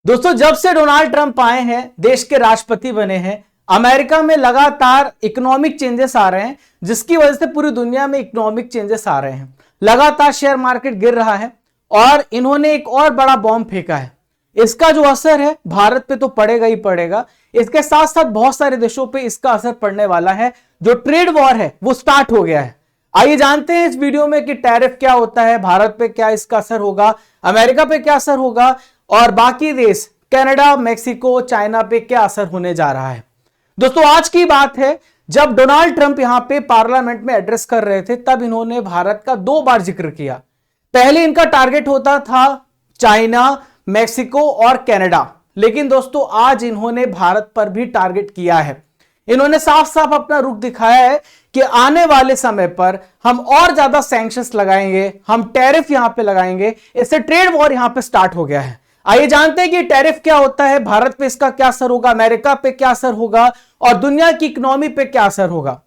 दोस्तों, जब से डोनाल्ड ट्रंप आए हैं, देश के राष्ट्रपति बने हैं, अमेरिका में लगातार इकोनॉमिक चेंजेस आ रहे हैं, जिसकी वजह से पूरी दुनिया में इकोनॉमिक चेंजेस आ रहे हैं। लगातार शेयर मार्केट गिर रहा है और इन्होंने एक और बड़ा बॉम्ब फेंका है। इसका जो असर है भारत पे तो पड़ेगा ही पड़ेगा, इसके साथ साथ बहुत सारे देशों पे इसका असर पड़ने वाला है। जो ट्रेड वॉर है वो स्टार्ट हो गया है। आइए जानते हैं इस वीडियो में कि टैरिफ क्या होता है, भारत पे क्या इसका असर होगा, अमेरिका पे क्या असर होगा और बाकी देश कनाडा, मेक्सिको, चाइना पे क्या असर होने जा रहा है। दोस्तों, आज की बात है, जब डोनाल्ड ट्रंप यहां पे पार्लियामेंट में एड्रेस कर रहे थे तब इन्होंने भारत का 2 बार जिक्र किया। पहले इनका टारगेट होता था चाइना, मेक्सिको और कनाडा, लेकिन दोस्तों आज इन्होंने भारत पर भी टारगेट किया है। इन्होंने साफ साफ अपना रुख दिखाया है कि आने वाले समय पर हम और ज्यादा सैंक्शंस लगाएंगे, हम टैरिफ यहां पे लगाएंगे। इससे ट्रेड वॉर यहां पे स्टार्ट हो गया है। आइए जानते हैं कि टैरिफ क्या होता है, भारत पे इसका क्या असर होगा, अमेरिका पे क्या असर होगा और दुनिया की इकोनॉमी पे क्या असर होगा।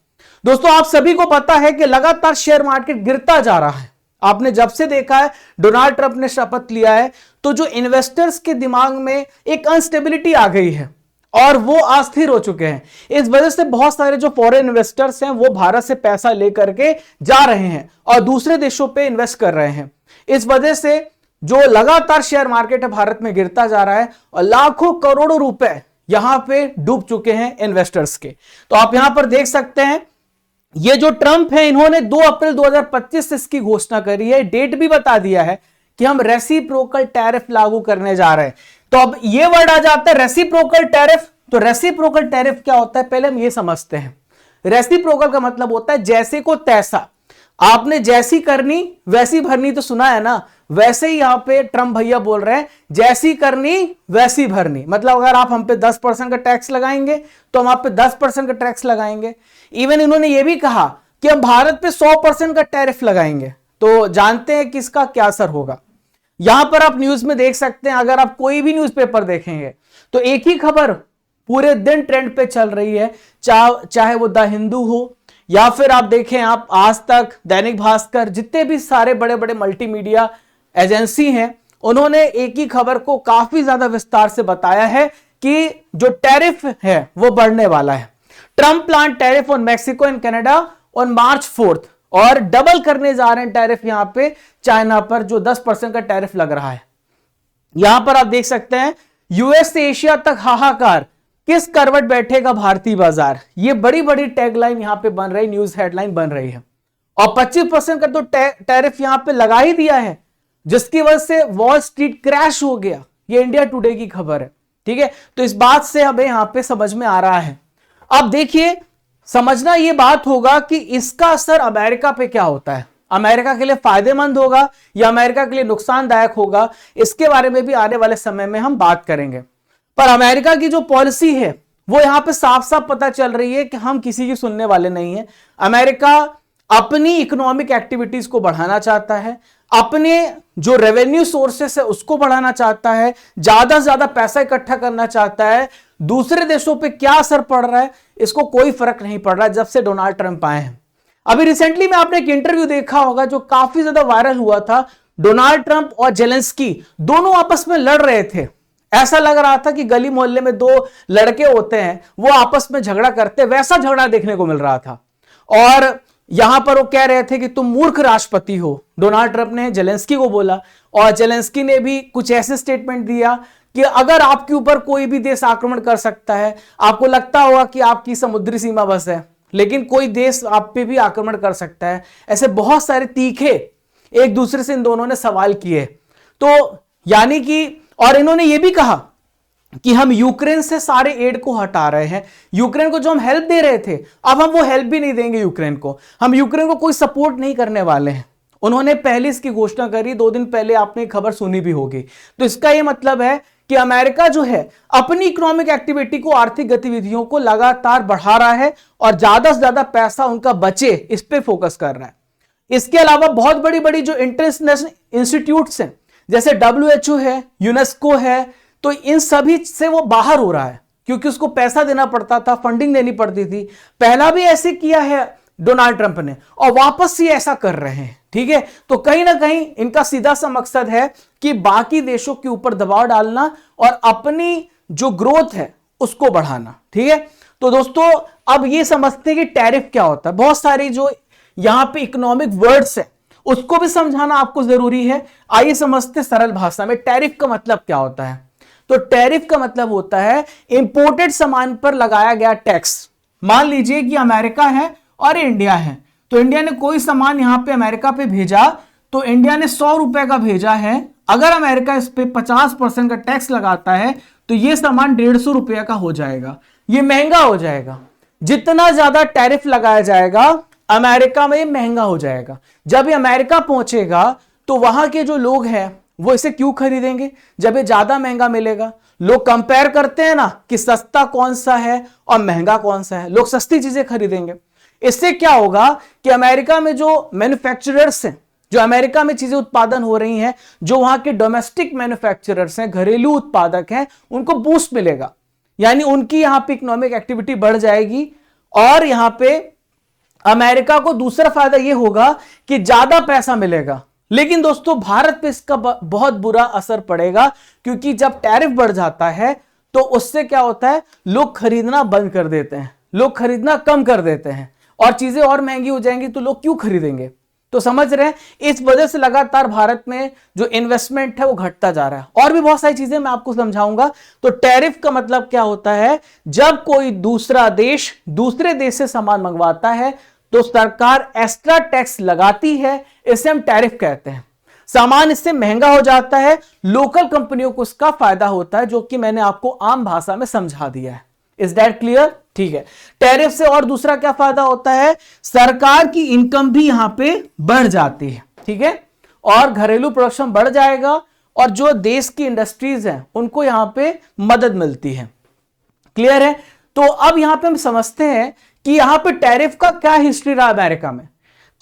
दोस्तों, आप सभी को पता है कि लगातार शेयर मार्केट गिरता जा रहा है। आपने जब से देखा है डोनाल्ड ट्रंप ने शपथ लिया है तो जो इन्वेस्टर्स के दिमाग में एक अनस्टेबिलिटी आ गई है और वो अस्थिर हो चुके हैं। इस वजह से बहुत सारे जो फॉरेन इन्वेस्टर्स हैं वो भारत से पैसा लेकर के जा रहे हैं और दूसरे देशों पे इन्वेस्ट कर रहे हैं। इस वजह से जो लगातार शेयर मार्केट है भारत में गिरता जा रहा है और लाखों करोड़ों रुपए यहां पे डूब चुके हैं इन्वेस्टर्स के। तो आप यहां पर देख सकते हैं, ये जो ट्रंप है इन्होंने 2 अप्रैल 2025 से इसकी घोषणा करी है, डेट भी बता दिया है कि हम रेसिप्रोकल टैरिफ लागू करने जा रहे हैं। तो अब ये वर्ड आ जाता है रेसिप्रोकल टैरिफ। तो रेसिप्रोकल टैरिफ क्या होता है, पहले हम ये समझते हैं। रेसिप्रोकल का मतलब होता है जैसे को तैसा, आपने जैसी करनी वैसी भरनी, तो सुना है ना, वैसे ही यहां पे ट्रंप भैया बोल रहे हैं जैसी करनी वैसी भरनी। मतलब अगर आप हम पे 10% का टैक्स लगाएंगे तो हम आप पे 10% का टैक्स लगाएंगे। इवन इन्होंने ये भी कहा कि हम भारत पे 100% का टैरिफ लगाएंगे। तो जानते हैं कि इसका क्या असर होगा। यहां पर आप न्यूज में देख सकते हैं, अगर आप कोई भी न्यूज़पेपर देखेंगे तो एक ही खबर पूरे दिन ट्रेंड पे चल रही है, चाहे वो द हिंदू हो या फिर आप देखें आप आज तक, दैनिक भास्कर, जितने भी सारे बड़े बड़े मल्टीमीडिया एजेंसी हैं, उन्होंने एक ही खबर को काफी ज्यादा विस्तार से बताया है कि जो टैरिफ है वो बढ़ने वाला है। Trump plan tariff on Mexico and Canada on March 4 और डबल करने जा रहे हैं टैरिफ यहां पे चाइना पर, जो 10% का टैरिफ लग रहा है। यहां पर आप देख सकते हैं, यूएस से एशिया तक हाहाकार, किस करवट बैठेगा भारतीय बाजार। ये बड़ी बड़ी टैगलाइन यहां पे बन रही, न्यूज हेडलाइन बन रही है। और 25% का तो टैरिफ यहां पे लगा ही दिया है, जिसकी वजह से वॉल स्ट्रीट क्रैश हो गया। ये इंडिया टुडे की खबर है, ठीक है। तो इस बात से हमें यहां पे समझ में आ रहा है। अब देखिए, समझना यह बात होगा कि इसका असर अमेरिका पे क्या होता है। अमेरिका के लिए फायदेमंद होगा या अमेरिका के लिए नुकसानदायक होगा, इसके बारे में भी आने वाले समय में हम बात करेंगे। पर अमेरिका की जो पॉलिसी है वो यहां पे साफ साफ पता चल रही है कि हम किसी की सुनने वाले नहीं है। अमेरिका अपनी इकोनॉमिक एक्टिविटीज को बढ़ाना चाहता है, अपने जो रेवेन्यू सोर्सेस है उसको बढ़ाना चाहता है, ज्यादा से ज्यादा पैसा इकट्ठा करना चाहता है। दूसरे देशों पे क्या असर पड़ रहा है इसको कोई फर्क नहीं पड़ रहा है जब से डोनाल्ड ट्रंप आए हैं। अभी रिसेंटली में आपने एक इंटरव्यू देखा होगा जो काफी ज्यादा वायरल हुआ था। डोनाल्ड ट्रंप और जेलेंस्की दोनों आपस में लड़ रहे थे। ऐसा लग रहा था कि गली मोहल्ले में 2 लड़के होते हैं, वो आपस में झगड़ा करते, वैसा झगड़ा देखने को मिल रहा था। और यहां पर वो कह रहे थे कि तुम मूर्ख राष्ट्रपति हो, डोनाल्ड ट्रंप ने जेलेंस्की को बोला। और जेलेंस्की ने भी कुछ ऐसे स्टेटमेंट दिया कि अगर आपके ऊपर कोई भी देश आक्रमण कर सकता है, आपको लगता होगा कि आपकी समुद्री सीमा बस है, लेकिन कोई देश आप पे भी आक्रमण कर सकता है। ऐसे बहुत सारे तीखे एक दूसरे से इन दोनों ने सवाल किए। तो यानी कि, और इन्होंने यह भी कहा कि हम यूक्रेन से सारे एड को हटा रहे हैं। यूक्रेन को जो हम हेल्प दे रहे थे, अब हम वो हेल्प भी नहीं देंगे यूक्रेन को, हम यूक्रेन को कोई सपोर्ट नहीं करने वाले हैं। उन्होंने पहले इसकी घोषणा करी, 2 दिन पहले आपने खबर सुनी भी होगी। तो इसका यह मतलब है कि अमेरिका जो है अपनी इकोनॉमिक एक्टिविटी को, आर्थिक गतिविधियों को लगातार बढ़ा रहा है और ज्यादा से ज्यादा पैसा उनका बचे इस पे फोकस कर रहा है। इसके अलावा बहुत बड़ी बड़ी जो इंटरनेशनल इंस्टीट्यूट्स हैं, जैसे WHO है, यूनेस्को है, तो इन सभी से वो बाहर हो रहा है क्योंकि उसको पैसा देना पड़ता था, फंडिंग देनी पड़ती थी। पहला भी ऐसे किया है डोनाल्ड ट्रंप ने, और वापस ये ऐसा कर रहे हैं। ठीक है, तो कहीं ना कहीं इनका सीधा सा मकसद है कि बाकी देशों के ऊपर दबाव डालना और अपनी जो ग्रोथ है उसको बढ़ाना। ठीक है, तो दोस्तों अब ये समझते हैं कि टैरिफ क्या होता है। बहुत सारी जो यहां पे इकोनॉमिक वर्ड्स है उसको भी समझाना आपको जरूरी है। आइए समझते सरल भाषा में टैरिफ का मतलब क्या होता है। तो टैरिफ का मतलब होता है इंपोर्टेड सामान पर लगाया गया टैक्स। मान लीजिए कि अमेरिका है और इंडिया है, तो इंडिया ने कोई सामान यहां पे अमेरिका पे भेजा, तो इंडिया ने 100 रुपए का भेजा है। अगर अमेरिका इस पे 50% का टैक्स लगाता है तो यह सामान 150 रुपए का हो जाएगा, ये महंगा हो जाएगा। जितना ज्यादा टैरिफ लगाया जाएगा अमेरिका में महंगा हो जाएगा। जब ये अमेरिका पहुंचेगा तो वहां के जो लोग हैं वो इसे क्यों खरीदेंगे, जब ये ज्यादा महंगा मिलेगा। लोग कंपेयर करते हैं ना कि सस्ता कौन सा है और महंगा कौन सा है, लोग सस्ती चीजें खरीदेंगे। इससे क्या होगा कि अमेरिका में जो मैन्युफैक्चरर्स हैं, जो अमेरिका में चीजें उत्पादन हो रही हैं, जो वहां के डोमेस्टिक मैन्युफैक्चरर्स हैं, घरेलू उत्पादक हैं, उनको बूस्ट मिलेगा। यानी उनकी यहां पे इकोनॉमिक एक्टिविटी बढ़ जाएगी। और यहां पे अमेरिका को दूसरा फायदा यह होगा कि ज्यादा पैसा मिलेगा। लेकिन दोस्तों भारत पे इसका बहुत बुरा असर पड़ेगा, क्योंकि जब टैरिफ बढ़ जाता है तो उससे क्या होता है, लोग खरीदना बंद कर देते हैं, लोग खरीदना कम कर देते हैं और चीजें और महंगी हो जाएंगी, तो लोग क्यों खरीदेंगे। तो समझ रहे हैं, इस वजह से लगातार भारत में जो इन्वेस्टमेंट है वो घटता जा रहा है। और भी बहुत सारी चीजें मैं आपको समझाऊंगा। तो टैरिफ का मतलब क्या होता है, जब कोई दूसरा देश दूसरे देश से सामान मंगवाता है तो सरकार एक्स्ट्रा टैक्स लगाती है, इसे हम टैरिफ कहते हैं। सामान इससे महंगा हो जाता है, लोकल कंपनियों को इसका फायदा होता है, जो कि मैंने आपको आम भाषा में समझा दिया है। Is that clear? ठीक है। टैरिफ से और दूसरा क्या फायदा होता है, सरकार की इनकम भी यहां पे बढ़ जाती है। ठीक है, और घरेलू प्रोडक्शन बढ़ जाएगा और जो देश की इंडस्ट्रीज हैं उनको यहां पे मदद मिलती है। क्लियर है? तो अब यहां पे हम समझते हैं कि यहां पे टैरिफ का क्या हिस्ट्री रहा अमेरिका में।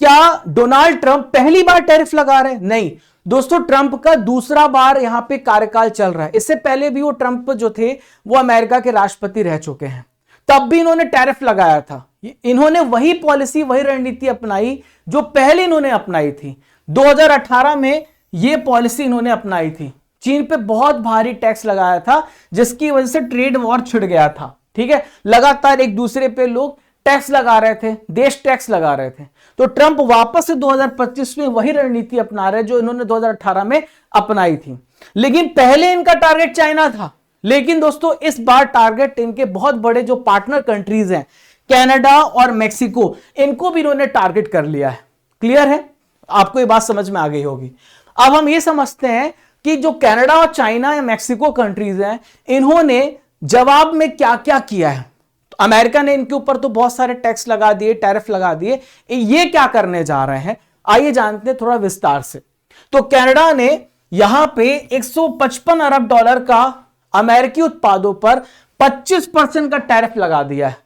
क्या डोनाल्ड ट्रंप पहली बार टैरिफ लगा रहे हैं? नहीं दोस्तों, ट्रंप का दूसरा बार यहां पे कार्यकाल चल रहा है। इससे पहले भी वो ट्रंप जो थे वो अमेरिका के राष्ट्रपति रह चुके हैं, तब भी इन्होंने टैरिफ लगाया था। इन्होंने वही पॉलिसी, वही रणनीति अपनाई जो पहले इन्होंने अपनाई थी। 2018 में यह पॉलिसी इन्होंने अपनाई थी। चीन पे बहुत भारी टैक्स लगाया था, जिसकी वजह से ट्रेड वॉर छिड़ गया था। ठीक है, लगातार एक दूसरे पे लोग टैक्स लगा रहे थे, देश टैक्स लगा रहे थे। तो ट्रंप वापस से 2025 में वही रणनीति अपना रहे जो इन्होंने 2018 में अपनाई थी। लेकिन पहले इनका टारगेट चाइना था, लेकिन दोस्तों इस बार टारगेट इनके बहुत बड़े जो पार्टनर कंट्रीज हैं, कनाडा और मेक्सिको, इनको भी इन्होंने टारगेट कर लिया है। क्लियर है? आपको ये बात समझ में आ गई होगी। अब हम ये समझते हैं कि जो कनाडा और चाइना या मेक्सिको कंट्रीज हैं, इन्होंने जवाब में क्या क्या किया है। तो अमेरिका ने इनके ऊपर तो बहुत सारे टैक्स लगा दिए, टैरिफ लगा दिए। ये क्या करने जा रहे हैं, आइए जानते हैं थोड़ा विस्तार से। तो कनाडा ने यहां पे 155 अरब डॉलर का अमेरिकी उत्पादों पर 25% का टैरिफ लगा दिया है।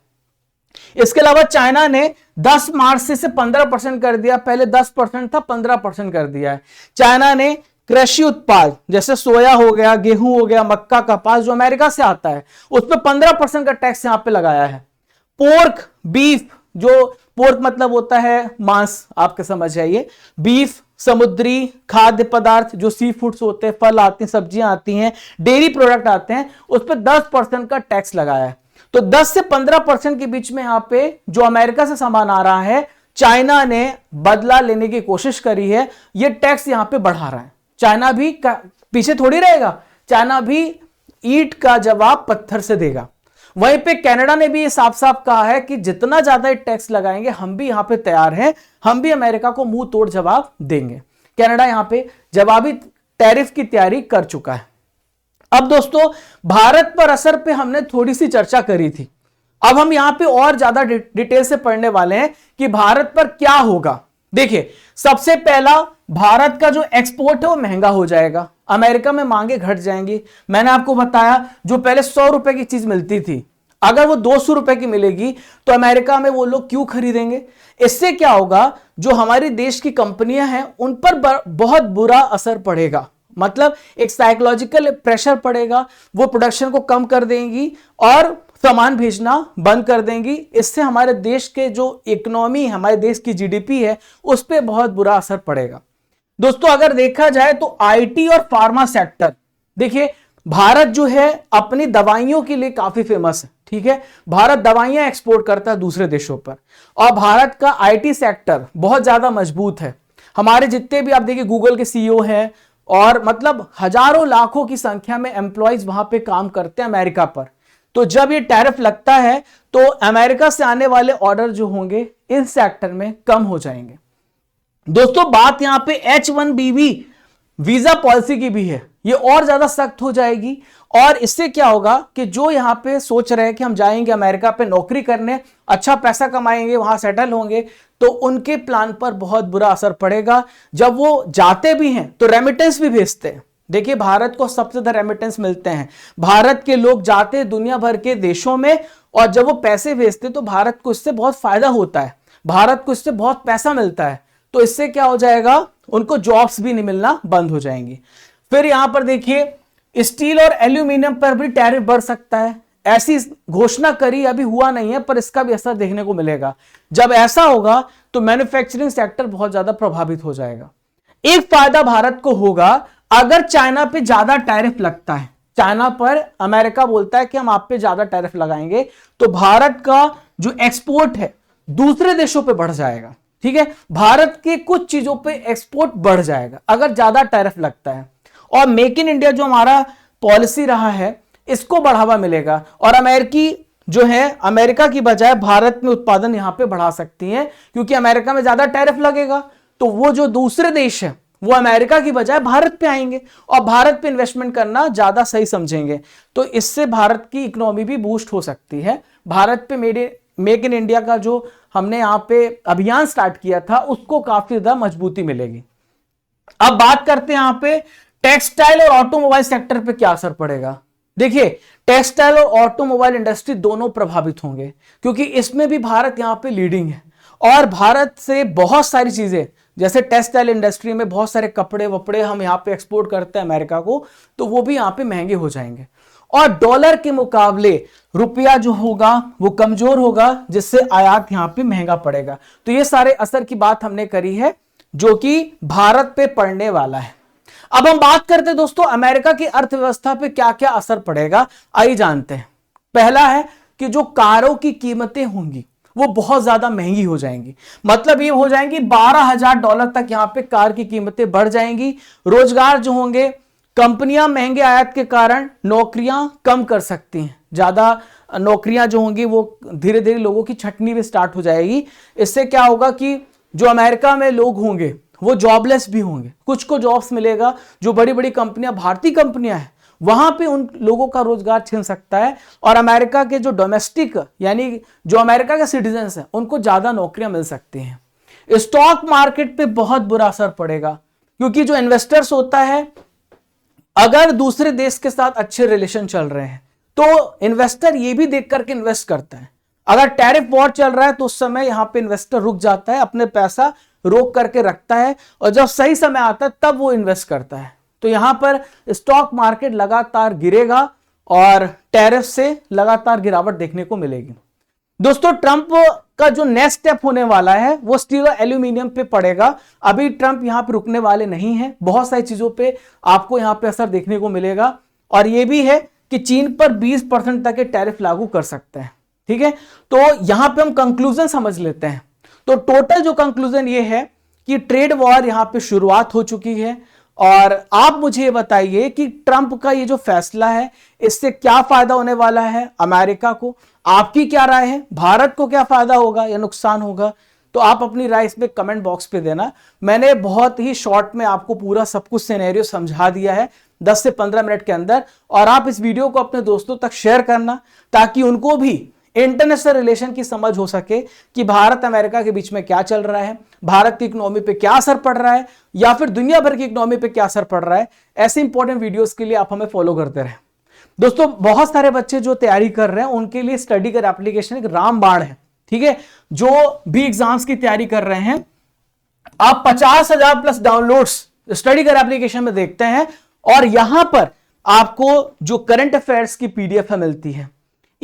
इसके अलावा चाइना ने 10 मार्च से 15% कर दिया। पहले 10% था, 15% कर दिया है। चाइना ने कृषि उत्पाद जैसे सोया हो गया, गेहूं हो गया, मक्का, कपास जो अमेरिका से आता है, उस पर 15% का टैक्स यहां पे लगाया है। पोर्क, बीफ, जो पोर्क मतलब होता है मांस, आपके समझ आइए, बीफ, समुद्री खाद्य पदार्थ जो सी फूड्स होते हैं, फल आते हैं, सब्जियां आती हैं, डेयरी प्रोडक्ट आते हैं, उस पर 10% का टैक्स लगाया है। तो 10 से 15% के बीच में यहां पे जो अमेरिका से सामान आ रहा है, चाइना ने बदला लेने की कोशिश करी है, यह टैक्स यहां पे बढ़ा रहा है। चाइना भी पीछे थोड़ी रहेगा, चाइना भी ईंट का जवाब पत्थर से देगा। वहीं पे कनाडा ने भी ये साफ साफ कहा है कि जितना ज्यादा टैक्स लगाएंगे हम भी यहां पे तैयार हैं, हम भी अमेरिका को मुंह तोड़ जवाब देंगे। कनाडा यहां पे जवाबी टैरिफ की तैयारी कर चुका है। अब दोस्तों भारत पर असर पे हमने थोड़ी सी चर्चा करी थी, अब हम यहां पे और ज्यादा डिटेल से पढ़ने वाले हैं कि भारत पर क्या होगा। देखिए, सबसे पहला, भारत का जो एक्सपोर्ट है वो महंगा हो जाएगा, अमेरिका में मांगे घट जाएंगी। मैंने आपको बताया जो पहले 100 रुपए की चीज मिलती थी, अगर वो 200 रुपए की मिलेगी तो अमेरिका में वो लोग क्यों खरीदेंगे। इससे क्या होगा, जो हमारे देश की कंपनियां हैं उन पर बहुत बुरा असर पड़ेगा, मतलब एक साइकोलॉजिकल प्रेशर पड़ेगा, वो प्रोडक्शन को कम कर देंगी और सामान भेजना बंद कर देंगी। इससे हमारे देश के जो इकोनॉमी, हमारे देश की जीडीपी है, उस पर बहुत बुरा असर पड़ेगा। दोस्तों अगर देखा जाए तो आईटी और फार्मा सेक्टर, देखिए भारत जो है अपनी दवाइयों के लिए काफी फेमस है, ठीक है। भारत दवाइयां एक्सपोर्ट करता है दूसरे देशों पर, और भारत का आईटी सेक्टर बहुत ज्यादा मजबूत है। हमारे जितने भी आप देखिए गूगल के सीईओ हैं, और मतलब हजारों लाखों की संख्या में एम्प्लॉइज वहां पे काम करते हैं अमेरिका पर। तो जब ये टैरिफ लगता है तो अमेरिका से आने वाले ऑर्डर जो होंगे इन सेक्टर में कम हो जाएंगे। दोस्तों बात यहां पे H1B वीजा पॉलिसी की भी है, ये और ज्यादा सख्त हो जाएगी। और इससे क्या होगा कि जो यहां पे सोच रहे हैं कि हम जाएंगे अमेरिका पे नौकरी करने, अच्छा पैसा कमाएंगे, वहां सेटल होंगे, तो उनके प्लान पर बहुत बुरा असर पड़ेगा। जब वो जाते भी हैं तो रेमिटेंस भी भेजते हैं। देखिए भारत को सबसे ज्यादा रेमिटेंस मिलते हैं, भारत के लोग जाते हैं दुनिया भर के देशों में, और जब वो पैसे भेजते तो भारत को इससे बहुत फायदा होता है, भारत को इससे बहुत पैसा मिलता है। तो इससे क्या हो जाएगा, उनको जॉब्स भी नहीं मिलना बंद हो जाएंगी। फिर यहां पर देखिए स्टील और एल्यूमिनियम पर भी टैरिफ बढ़ सकता है। ऐसी घोषणा करी, अभी हुआ नहीं है, पर इसका भी असर देखने को मिलेगा। जब ऐसा होगा तो मैन्युफैक्चरिंग सेक्टर बहुत ज्यादा प्रभावित हो जाएगा। एक फायदा भारत को होगा, अगर चाइना पे ज्यादा टैरिफ लगता है, चाइना पर अमेरिका बोलता है कि हम आप पे ज्यादा टैरिफ लगाएंगे, तो भारत का जो एक्सपोर्ट है दूसरे देशों पे बढ़ जाएगा, ठीक है। भारत के कुछ चीजों पे एक्सपोर्ट बढ़ जाएगा अगर ज्यादा टैरिफ लगता है। और मेक इन इंडिया जो हमारा पॉलिसी रहा है, इसको बढ़ावा मिलेगा, और अमेरिकी जो है अमेरिका की बजाय भारत में उत्पादन यहां पे बढ़ा सकती हैं, क्योंकि अमेरिका में ज्यादा टैरिफ लगेगा तो वो जो दूसरे देश है वो अमेरिका की बजाय भारत पे आएंगे और भारत पे इन्वेस्टमेंट करना ज्यादा सही समझेंगे। तो इससे भारत की इकोनॉमी भी बूस्ट हो सकती है। भारत पे मेक इन इंडिया का जो हमने यहां पे अभियान स्टार्ट किया था, उसको काफी ज्यादा मजबूती मिलेगी। अब बात करते हैं यहां पे टेक्सटाइल और ऑटोमोबाइल सेक्टर पे क्या असर पड़ेगा। देखिए टेक्सटाइल और ऑटोमोबाइल इंडस्ट्री दोनों प्रभावित होंगे, क्योंकि इसमें भी भारत यहां पे लीडिंग है, और भारत से बहुत सारी चीजें, जैसे टेक्सटाइल इंडस्ट्री में बहुत सारे कपड़े वपड़े हम यहां पे एक्सपोर्ट करते हैं अमेरिका को, तो वो भी यहां पे महंगे हो जाएंगे। और डॉलर के मुकाबले रुपया जो होगा वो कमजोर होगा, जिससे आयात यहां पे महंगा पड़ेगा। तो ये सारे असर की बात हमने करी है जो कि भारत पे पड़ने वाला है। अब हम बात करते हैं दोस्तों अमेरिका की अर्थव्यवस्था पे क्या क्या असर पड़ेगा, आइए जानते हैं। पहला है कि जो कारों की कीमतें होंगी वो बहुत ज्यादा महंगी हो जाएंगी, मतलब ये हो जाएंगी $12,000 तक यहां पे कार की कीमतें बढ़ जाएंगी। रोजगार जो होंगे, कंपनियां महंगे आयात के कारण नौकरियां कम कर सकती हैं, ज्यादा नौकरियां जो होंगी वो धीरे धीरे लोगों की छटनी भी स्टार्ट हो जाएगी। इससे क्या होगा कि जो अमेरिका में लोग होंगे वो जॉबलेस भी होंगे, कुछ को जॉब्स मिलेगा। जो बड़ी बड़ी कंपनियां, भारतीय कंपनियां हैं, वहां पे उन लोगों का रोजगार छिन सकता है, और अमेरिका के जो डोमेस्टिक यानी जो अमेरिका के सिटीजन्स हैं उनको ज्यादा नौकरियां मिल सकती हैं। स्टॉक मार्केट पे बहुत बुरा असर पड़ेगा, क्योंकि जो इन्वेस्टर्स होता है, अगर दूसरे देश के साथ अच्छे रिलेशन चल रहे हैं तो इन्वेस्टर ये भी देख करके इन्वेस्ट करता है। अगर टैरिफ वॉर चल रहा है तो उस समय यहां पे इन्वेस्टर रुक जाता है, अपने पैसा रोक करके रखता है, और जब सही समय आता है तब वो इन्वेस्ट करता है। तो यहां पर स्टॉक मार्केट लगातार गिरेगा और टैरिफ से लगातार गिरावट देखने को मिलेगी। दोस्तों ट्रंप का जो नेक्स्ट स्टेप होने वाला है वो स्टील और एल्यूमिनियम पे पड़ेगा। अभी ट्रंप यहां पे रुकने वाले नहीं हैं, बहुत सारी चीजों पे आपको यहां पे असर देखने को मिलेगा, और ये भी है कि चीन पर 20% तक के टैरिफ लागू कर सकते हैं, ठीक है। तो यहां पे हम कंक्लूजन समझ लेते हैं। तो टोटल जो कंक्लूजन ये है कि ट्रेड वॉर यहां पे शुरुआत हो चुकी है, और आप मुझे ये बताइए कि ट्रंप का ये जो फैसला है इससे क्या फायदा होने वाला है अमेरिका को, आपकी क्या राय है, भारत को क्या फायदा होगा या नुकसान होगा। तो आप अपनी राय इसमें कमेंट बॉक्स पे देना। मैंने बहुत ही शॉर्ट में आपको पूरा सब कुछ सिनेरियो समझा दिया है 10 से 15 मिनट के अंदर, और आप इस वीडियो को अपने दोस्तों तक शेयर करना ताकि उनको भी इंटरनेशनल रिलेशन की समझ हो सके कि भारत अमेरिका के बीच में क्या चल रहा है, भारत की इकोनॉमी पे क्या असर पड़ रहा है, या फिर दुनिया भर की इकोनॉमी पे क्या असर पड़ रहा है। ऐसे इंपॉर्टेंट वीडियोस के लिए आप हमें फॉलो करते रहें। दोस्तों बहुत सारे बच्चे जो तैयारी कर रहे हैं उनके लिए स्टडी कर एप्लीकेशन एक रामबाण है, ठीक है। जो भी एग्जाम्स की तैयारी कर रहे हैं, आप 50,000 प्लस डाउनलोड्स स्टडी कर एप्लीकेशन में देखते हैं, और यहां पर आपको जो करंट अफेयर्स की पीडीएफ मिलती है,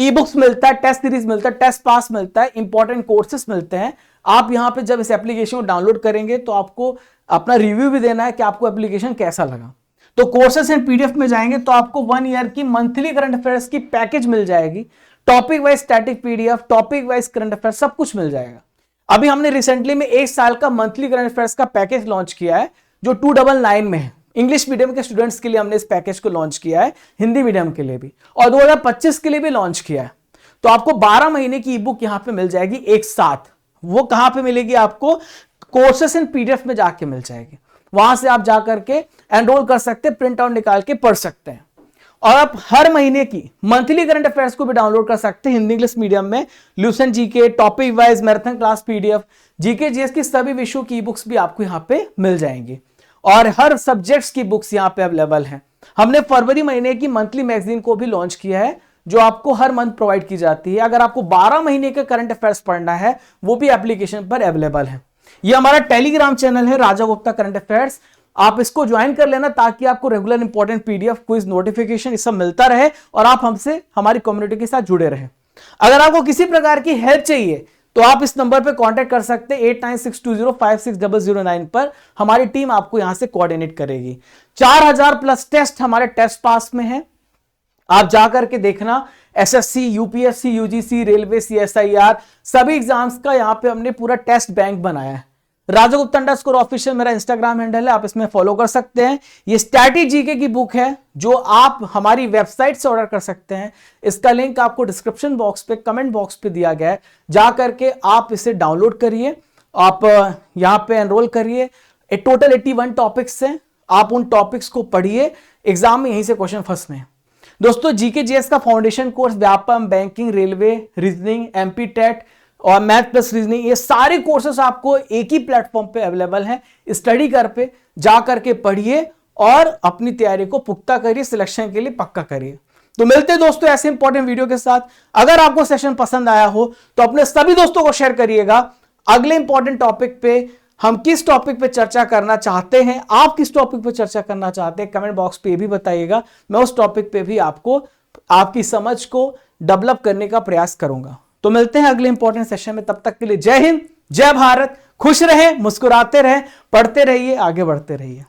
ई बुक्स मिलता है, टेस्ट सीरीज मिलता है, टेस्ट पास मिलता है, इंपॉर्टेंट कोर्सेस मिलते हैं। आप यहां पे जब इस एप्लीकेशन को डाउनलोड करेंगे तो आपको अपना रिव्यू भी देना है कि आपको एप्लीकेशन कैसा लगा। तो कोर्सेस एंड पीडीएफ में जाएंगे तो आपको 1 ईयर की मंथली करंट अफेयर्स की पैकेज मिल जाएगी, topic wise static PDF, topic wise current affairs, सब कुछ मिल जाएगा। अभी हमने रिसेंटली में 1 साल का मंथली करंट अफेयर्स का पैकेज लॉन्च किया है जो 299 में है। इंग्लिश मीडियम के स्टूडेंट्स के लिए हमने इस पैकेज को लॉन्च किया है, हिंदी मीडियम के लिए भी, और 2025 के लिए भी लॉन्च किया है। तो आपको 12 महीने की ई बुक यहां पे मिल जाएगी एक साथ। वो कहां पे मिलेगी आपको? कोर्सेस एंड पीडीएफ में जाके मिल जाएगी। वहां से आप जाकर के एनरोल कर सकते हैं, प्रिंट आउट निकाल के पढ़ सकते हैं। और आप हर महीने की मंथली करंट अफेयर्स को भी डाउनलोड कर सकते हैं हिंदी इंग्लिश मीडियम में। Lucent GK, topic wise marathon class PDF, GK GS की सभी विषयों की बुक्स भी आपको यहां पे मिल जाएंगी और हर सब्जेक्ट्स की बुक्स यहां पे अवेलेबल हैं। हमने फरवरी महीने की मंथली मैगजीन को भी लॉन्च किया है जो आपको हर मंथ प्रोवाइड की जाती है। अगर आपको 12 महीने के करंट अफेयर्स पढ़ना है वो भी एप्लीकेशन पर अवेलेबल है। ये हमारा टेलीग्राम चैनल है राजा गुप्ता करंट अफेयर्स, आप इसको ज्वाइन कर लेना ताकि आपको regular important PDF, quiz, notification ये सब मिलता रहे और आप हमसे, हमारी कम्युनिटी के साथ जुड़े रहें। अगर आपको किसी प्रकार की हेल्प चाहिए तो आप इस नंबर पर कांटेक्ट कर सकते हैं 8962056009 पर। हमारी टीम आपको यहां से कोऑर्डिनेट करेगी। 4000 प्लस टेस्ट हमारे टेस्ट पास में है, आप जाकर के देखना। SSC, UPSC, UGC, railway, CSIR सभी एग्जाम्स का यहां पे हमने पूरा टेस्ट बैंक बनाया है। राजा गुप्ता अंडरस्कोर ऑफिशियल मेरा इंस्टाग्राम हैंडल है, आप इसमें फॉलो कर सकते हैं। ये स्टैटिक जीके की बुक है जो आप हमारी वेबसाइट से ऑर्डर कर सकते हैं। इसका लिंक आपको डिस्क्रिप्शन बॉक्स पे, कमेंट बॉक्स पे दिया गया है, जा करके आप इसे डाउनलोड करिए, आप यहां पे एनरोल करिए। टोटल 81 टॉपिक्स हैं, आप उन टॉपिक्स को पढ़िए, एग्जाम में यहीं से क्वेश्चन फंसने हैं। दोस्तों जीके जीएस का foundation course, Vyapam, banking, railway, reasoning, MP TET और मैथ प्लस रीजनिंग, ये सारे कोर्सेस आपको एक ही प्लेटफॉर्म पे अवेलेबल हैं। स्टडी कर पे जा करके पढ़िए और अपनी तैयारी को पुख्ता करिए, सिलेक्शन के लिए पक्का करिए। तो मिलते हैं दोस्तों ऐसे इंपॉर्टेंट वीडियो के साथ। अगर आपको सेशन पसंद आया हो तो अपने सभी दोस्तों को शेयर करिएगा। अगले इंपॉर्टेंट टॉपिक पे हम किस टॉपिक पे चर्चा करना चाहते हैं, आप किस टॉपिक पे चर्चा करना चाहते हैं, कमेंट बॉक्स पे भी बताइएगा। मैं उस टॉपिक पे भी आपको आपकी समझ को डेवलप करने का प्रयास करूंगा। तो मिलते हैं अगले इंपॉर्टेंट सेशन में, तब तक के लिए जय हिंद, जय भारत, खुश रहें, मुस्कुराते रहें, पढ़ते रहिए, आगे बढ़ते रहिए।